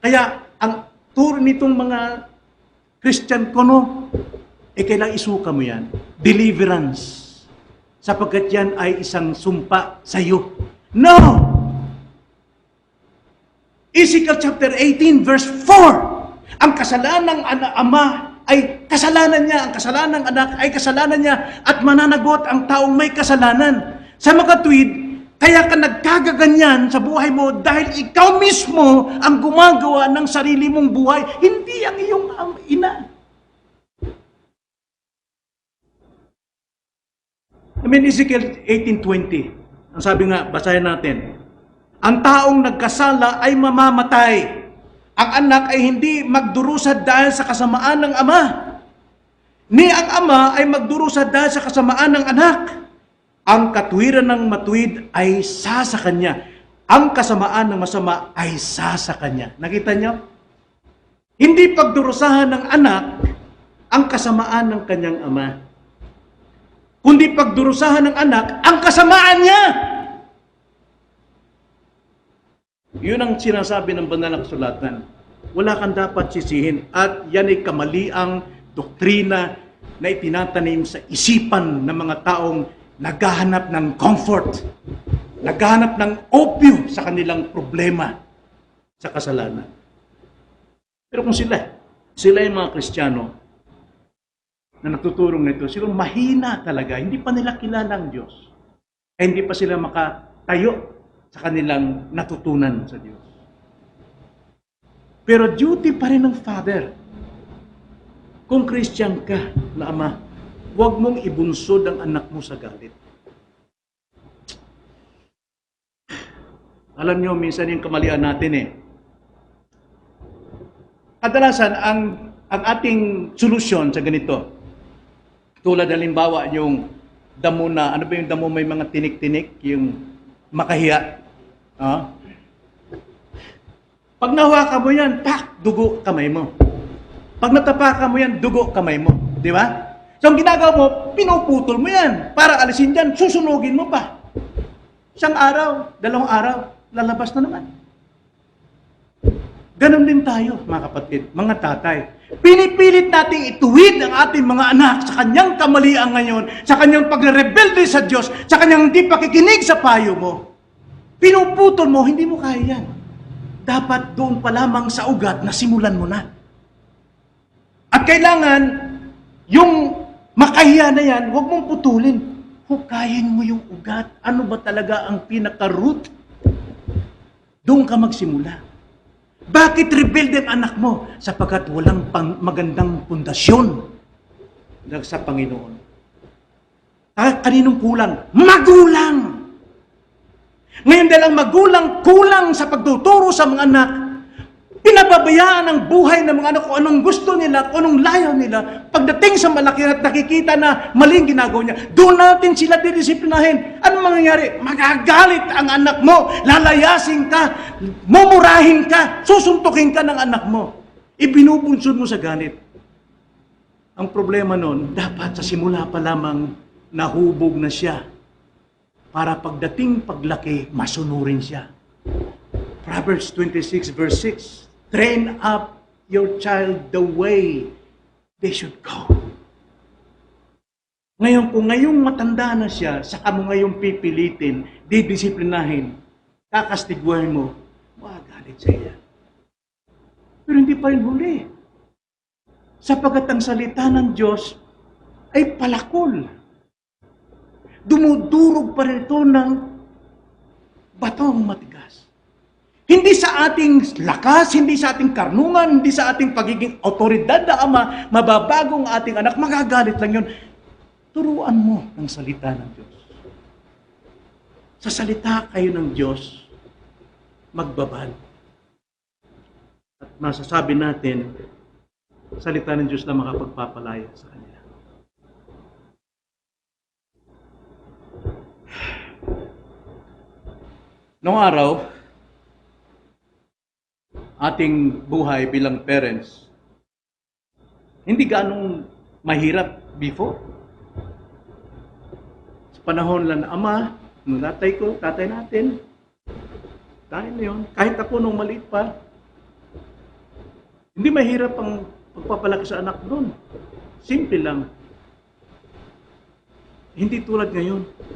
Kaya, ang turo nitong mga Christian ko, no, kailangan isuka mo yan. Deliverance. Sapagkat yan ay isang sumpa sa iyo. No! Ezekiel chapter 18 verse 4. Ang kasalanan ng ama ay kasalanan niya. Ang kasalanan ng anak ay kasalanan niya. At mananagot ang taong may kasalanan. Sa makatwid, Kaya ka nagkagaganyan sa buhay mo dahil ikaw mismo ang gumagawa ng sarili mong buhay, hindi ang iyong ina. Ezekiel 18:20, ang sabi nga, basahin natin, ang taong nagkasala ay mamamatay. Ang anak ay hindi magdurusa dahil sa kasamaan ng ama. Ni ang ama ay magdurusa dahil sa kasamaan ng anak. Ang katuwiran ng matuwid ay sa kanya. Ang kasamaan ng masama ay sa kanya. Nakita niyo? Hindi pagdurusahan ng anak ang kasamaan ng kanyang ama, kundi pagdurusahan ng anak ang kasamaan niya. Yun ang sinasabi ng banal na kasulatan. Wala kang dapat sisihin. At yan ay kamaliang doktrina na itinatanim sa isipan ng mga taong naghahanap ng comfort, naghahanap ng opyo sa kanilang problema sa kasalanan. Pero kung sila yung mga Kristiyano na nagtuturong nito, sila mahina talaga, hindi pa nila kilala ang Diyos. Ay hindi pa sila makatayo sa kanilang natutunan sa Diyos. Pero duty pa rin ng Father. Kung Christian ka na ama, huwag mong ibunsod ang anak mo sa galit. Alam nyo, minsan yung kamalian natin Kadalasan, ang ating solusyon sa ganito, tulad halimbawa yung damo na, ano ba yung damo may mga tinik-tinik, yung makahiya. Pag nahawakan mo yan, dugo kamay mo. Pag natapakan mo yan, dugo kamay mo. Di ba? So, ang ginagawa mo, pinuputol mo yan. Para alisin yan, susunugin mo pa. Isang araw, 2 araw, lalabas na naman. Ganon din tayo, mga kapatid, mga tatay. Pinipilit nating ituwid ang ating mga anak sa kanyang kamalian ngayon, sa kanyang pagre-rebelde sa Diyos, sa kanyang hindi pakikinig sa payo mo. Pinuputol mo, hindi mo kaya yan. Dapat doon pa lamang sa ugat na simulan mo na. At kailangan, yung makahiya na yan, huwag mong putulin. Hukayin mo yung ugat. Ano ba talaga ang pinaka-root? Doon ka magsimula. Bakit rebelde ang anak mo? Sapagkat walang magandang pundasyon sa Panginoon. Kaninong kulang? Magulang! Ngayon dahil ang magulang kulang sa pagtuturo sa mga anak, pinababayaan ang buhay ng mga anak kung anong gusto nila, kung anong layaw nila. Pagdating sa malaki at nakikita na maling ginagawa niya, doon natin sila didisiplinahin. Ano mangyayari? Magagalit ang anak mo, lalayasin ka, mumurahin ka, susuntukin ka ng anak mo. Ibinubunsod mo sa ganit. Ang problema nun, dapat sa simula pa lamang nahubog na siya para pagdating paglaki, masunurin siya. Proverbs 26 verse 6, train up your child the way they should go. Ngayon, kung ngayong matanda na siya, saka mo ngayong pipilitin, didisiplinahin, kakastiguhin mo, magalit sa iya. Pero hindi pa rin huli. Sapagat ang salita ng Diyos ay palakol. Dumudurog pa rin ito ng batong matigas. Hindi sa ating lakas, hindi sa ating karnungan, hindi sa ating pagiging otoridad na ama, mababagong ating anak, magagalit lang yun. Turuan mo ng salita ng Diyos. Sa salita kayo ng Diyos, magbabal. At masasabi natin, salita ng Diyos na makapagpapalaya sa Kanya. Noong araw, ating buhay bilang parents, hindi ganong mahirap before. Sa panahon lang na ama, nung tatay natin, tayo na yun, kahit ako nung maliit pa, hindi mahirap ang pagpapalaki sa anak doon. Simple lang. Hindi tulad ngayon.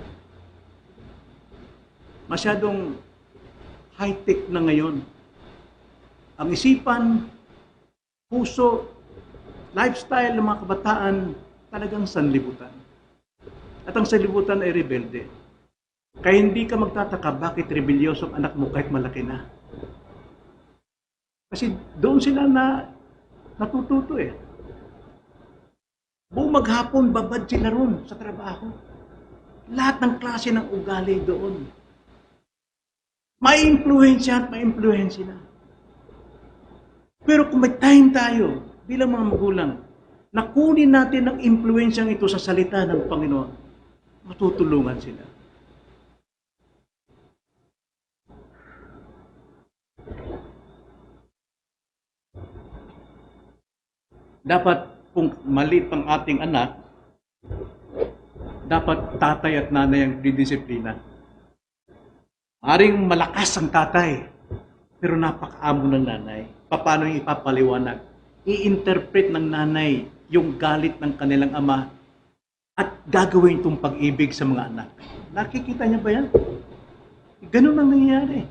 Masyadong high-tech na ngayon. Ang isipan, puso, lifestyle ng mga kabataan talagang sanlibutan. At ang sanlibutan ay rebelde. Kaya hindi ka magtataka bakit rebelyoso ang anak mo kahit malaki na. Kasi doon sila natututo eh. Buong maghapon, babad sila ron sa trabaho. Lahat ng klase ng ugali doon. May influensya at may influence sila. Pero kung may time tayo, bilang mga magulang, nakunin natin ang influensyang ito sa salita ng Panginoon, matutulungan sila. Dapat kung maliit ang ating anak, dapat tatay at nanay ang didisiplina. Maring malakas ang tatay, pero napakaamo ng nanay. Paano yung ipapaliwanag? I-interpret ng nanay yung galit ng kanilang ama at gagawin itong pag-ibig sa mga anak. Nakikita niya ba yan? Ganun ang nangyayari.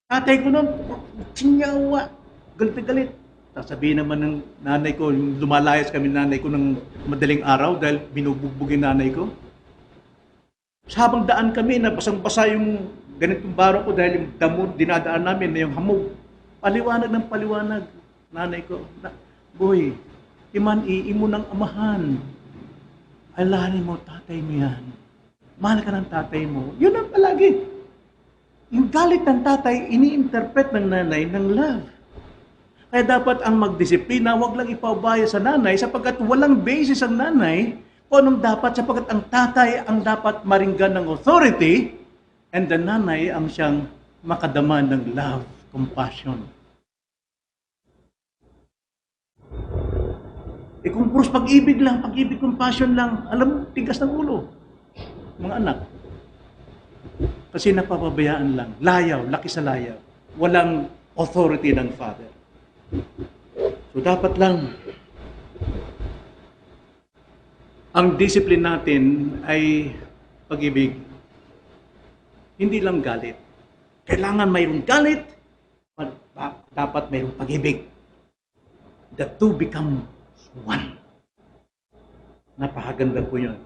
Tatay ko noon, sinyawa, galit na galit. Sasabihin naman ng nanay ko, lumalayas kami nanay ko ng madaling araw dahil binubugbog yung nanay ko. Sa habang daan kami, basang-basa yung ganitong baro ko dahil yung damo dinadaan namin na yung hamog. Paliwanag ng paliwanag, nanay ko. Boy, iman-iimo ng amahan. Alahanin mo, tatay mo yan. Mahal ka ng tatay mo. Yun ang palagi. Yung galit ng tatay, ini-interpret ng nanay ng love. Kaya dapat ang magdisiplina, wag lang ipaubaya sa nanay sapagkat walang basis ang nanay kung anong dapat sapagkat ang tatay ang dapat maringgan ng authority and the nanay ang siyang makadama ng love, compassion. Kung puros pag-ibig lang, pag-ibig, compassion lang, alam mo, tigas ng ulo. Mga anak. Kasi napapabayaan lang. Layaw, laki sa layaw. Walang authority ng father. So dapat lang ang discipline natin ay pag-ibig. Hindi lang galit. Kailangan mayroong galit, dapat mayroong pag-ibig. The two become one. Napakaganda po yun.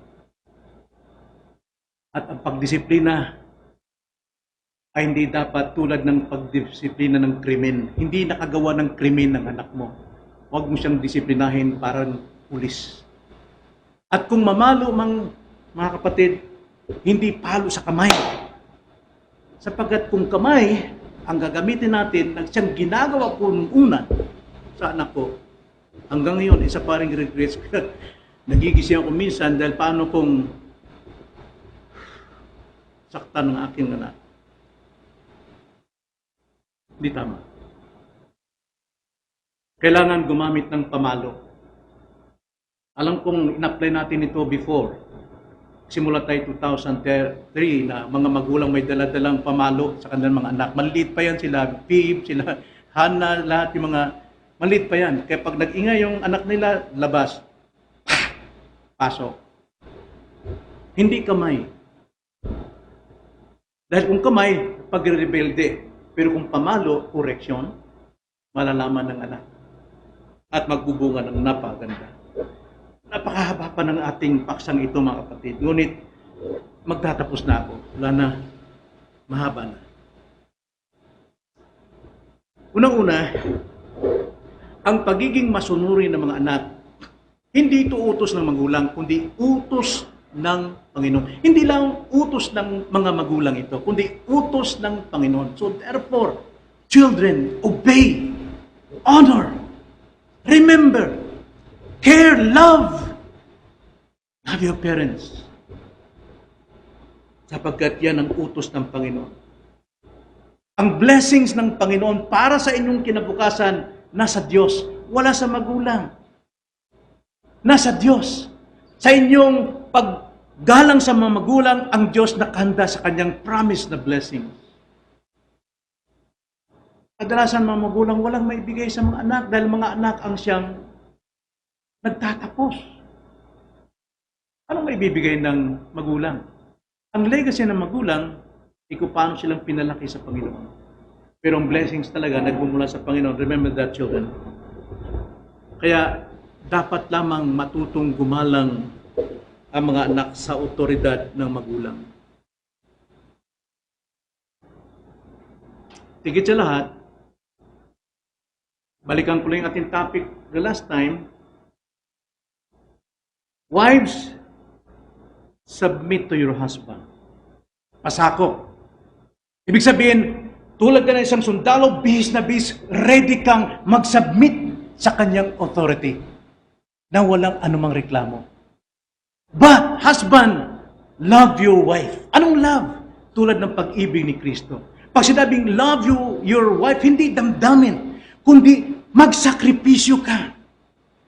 At ang pagdisiplina ay hindi dapat tulad ng pagdisiplina ng krimen. Hindi nakagawa ng krimen ng anak mo. Huwag mo siyang disiplinahin parang pulis. At kung mamalo mga kapatid, hindi palo sa kamay. Sapagkat kung kamay ang gagamitin natin na siyang ginagawa ko nung una sa anak ko, hanggang ngayon, isa pa rin regrets. Nagigising ako minsan dahil paano kung saktan ng aking anak. Hindi tama. Kailangan gumamit ng pamalo. Alam kong in-apply natin ito before. Simula tayo 2003 na mga magulang may dala-dalang pamalo sa kanilang mga anak. Maliit pa yan sila, Phoebe, sila Hannah, lahat yung mga maliit pa yan. Kaya pag nag-ingay yung anak nila, labas. Pasok. Hindi kamay. Dahil kung kamay, pag-rebelde. Pero kung pamalo, koreksyon, malalaman ng anak. At magbubunga ng napaganda. Napakahaba pa ng ating paksang ito, mga kapatid. Ngunit, magtatapos na ako. Wala na. Mahaba na. Unang-una, ang pagiging masunuri ng mga anak, hindi ito utos ng magulang, kundi utos ng Panginoon. Hindi lang utos ng mga magulang ito, kundi utos ng Panginoon. So therefore, children, obey, honor, remember, care, love. Love your parents. Sapagkat yan ang utos ng Panginoon. Ang blessings ng Panginoon para sa inyong kinabukasan, nasa Diyos, wala sa magulang. Nasa Diyos. Sa inyong paggalang sa mga magulang, ang Diyos nakahanda sa kanyang promise na blessings. Kadalasan mga magulang walang maibigay sa mga anak dahil mga anak ang siyang nagtatapos. Anong maibibigay ng magulang? Ang legacy ng magulang, kung paano silang pinalaki sa Panginoon. Pero ang blessings talaga nagmumula sa Panginoon. Remember that, children. Kaya dapat lamang matutong gumalang ang mga anak sa otoridad ng magulang. tigit sa lahat, balikan ko lang yung ating topic the last time. Wives, submit to your husband. Pasako. Ibig sabihin, tulad ka ng isang sundalo, bihis na bihis, ready kang mag-submit sa kanyang authority na walang anumang reklamo. But, husband, love your wife. Anong love? Tulad ng pag-ibig ni Kristo. Pag sinabing love your wife, hindi damdamin, kundi magsakripisyo ka.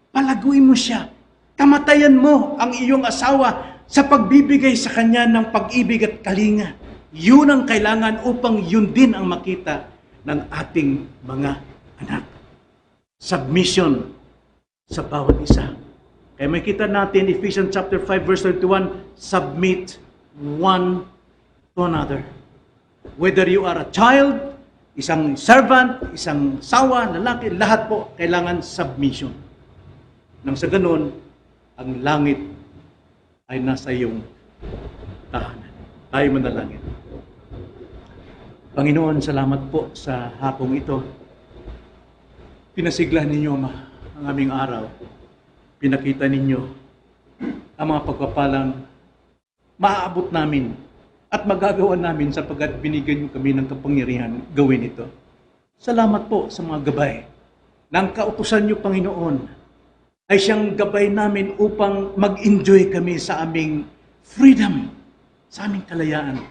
Palaguin mo siya. Kamatayan mo ang iyong asawa sa pagbibigay sa kanya ng pag-ibig at kalinga. Yun ang kailangan upang yun din ang makita ng ating mga anak. Submission sa bawat isa. Kaya makita natin, Ephesians chapter 5 verse 31, submit one to another. Whether you are a child, isang servant, isang sawa, lalaki, lahat po kailangan submission. Nang sa ganun, ang langit ay nasa iyong tahanan. Tayo manalangin. Panginoon, salamat po sa hapong ito. Pinasigla ninyo ang aming araw. Pinakita ninyo ang mga pagpapalang maaabot namin at magagawa namin sapagkat binigyan niyo kami ng kapangyarihan gawin ito. Salamat po sa mga gabay ng kautusan niyo, Panginoon, ay siyang gabay namin upang mag-enjoy kami sa aming freedom, sa aming kalayaan.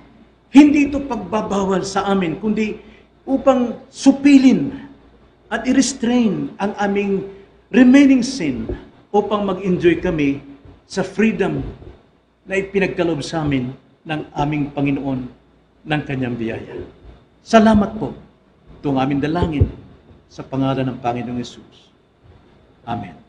Hindi ito pagbabawal sa amin, kundi upang supilin at i-restrain ang aming remaining sin upang mag-enjoy kami sa freedom na ipinagkaloob sa amin ng aming Panginoon ng Kanyang biyaya. Salamat po. Ito ang aming dalangin sa pangalan ng Panginoong Yesus. Amen.